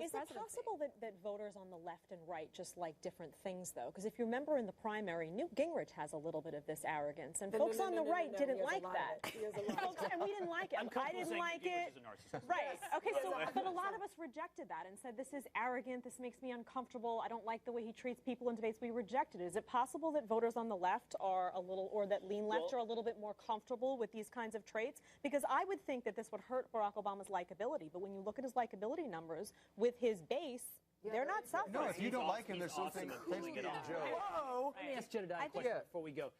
this presidency. Is it possible that voters on the left and right just like different things, though? Because if you remember in the primary, Newt Gingrich has a little bit of this arrogance, and folks on the right didn't like that. And we didn't like it. I didn't like it. Right. Okay, so, but a lot of us rejected that and said, this is arrogant, this makes me uncomfortable, I don't like the way he treats people in debates. We rejected it. Is it possible that voters on the left are a little, or that lean left are a little bit more comfortable with these kinds of traits? Because I would think that this would hurt Barack Obama's likability, but when you look at his likability numbers with his base, they're not suffering. No, if you don't like him, there's something. Let me ask Jedediah a question before we go.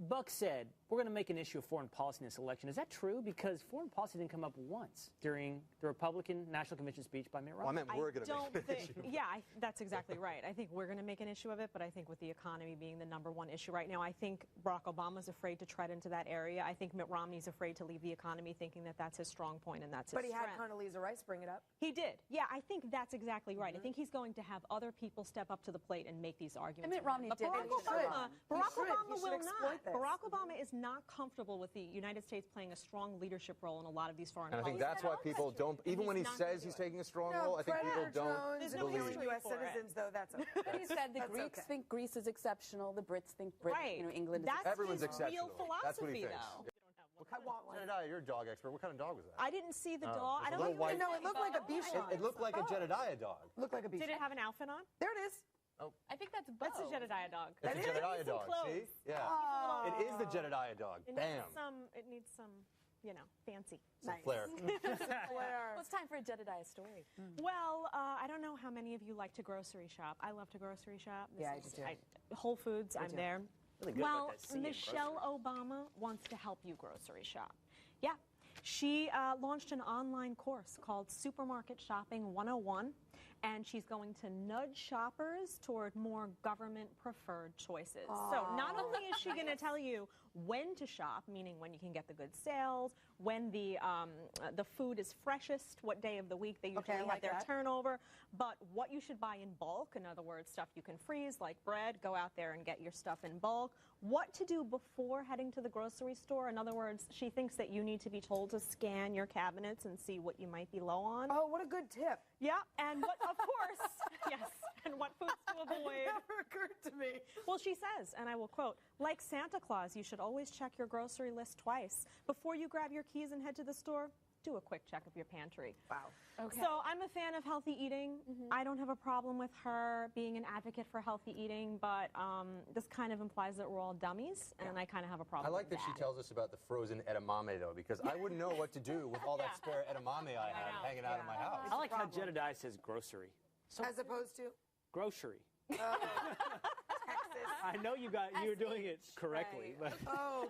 Buck said, we're going to make an issue of foreign policy in this election. Is that true? Because foreign policy didn't come up once during the Republican National Convention speech by Mitt Romney. Well, I meant we're going to make an issue. Yeah, that's exactly right. I think we're going to make an issue of it, but I think with the economy being the #1 issue right now, I think Barack Obama's afraid to tread into that area. I think Mitt Romney's afraid to leave the economy thinking that that's his strong point and that's his strength. But he had Condoleezza Rice bring it up. He did. Yeah, I think that's exactly right. I think he's going to have other people step up to the plate and make these arguments. And Mitt Romney did. Barack Obama will not. Barack Obama is not comfortable with the United States playing a strong leadership role in a lot of these foreign policies. And I think that's why people don't, even when he says he's taking a strong role, I think people don't believe. U.S. citizens, though, that's okay. But he said the Greeks think Greece is exceptional, the Brits think England is exceptional. Everyone's exceptional. Real philosophy, that's what he thinks. I want one. Jedediah, you're a dog expert. What kind of dog was that? I didn't see the dog. I don't know. No, it looked like a Bichon. It looked like a Jedediah dog. Looked like a Bichon. Did it have an outfit on? There it is. Oh. I think that's That's a Jedediah dog. It's a Jedediah dog. See? Yeah. It is the Jedediah dog. Bam. It needs some, you know, fancy. Some flair. Well, it's time for a Jedediah story. Well, I don't know how many of you like to grocery shop. I love to grocery shop. I do too. Whole Foods, I'm there. Really good Well, about that C in Michelle Obama wants to help you grocery shop. Yeah. She launched an online course called Supermarket Shopping 101, and she's going to nudge shoppers toward more government-preferred choices. So not only is she going to tell you when to shop, meaning when you can get the good sales, when the food is freshest, what day of the week they usually have their turnover, but what you should buy in bulk, in other words, stuff you can freeze, like bread, go out there and get your stuff in bulk, what to do before heading to the grocery store. In other words, she thinks that you need to be told to scan your cabinets and see what you might be low on. Oh, what a good tip. Yeah, and what, of course, yes, and what foods to avoid. It never occurred to me. Well, she says, and I will quote, like Santa Claus, you should always check your grocery list twice. Before you grab your keys and head to the store, do a quick check of your pantry. Wow. Okay. So I'm a fan of healthy eating. I don't have a problem with her being an advocate for healthy eating, but this kind of implies that we're all dummies, and I kind of have a problem I like with that she tells us about the frozen edamame, though, because I wouldn't know what to do with all that spare edamame I have hanging out in my house. I like how Jedediah says grocery. So As opposed to? grocery. Texas. I know you're doing it correctly, but Oh.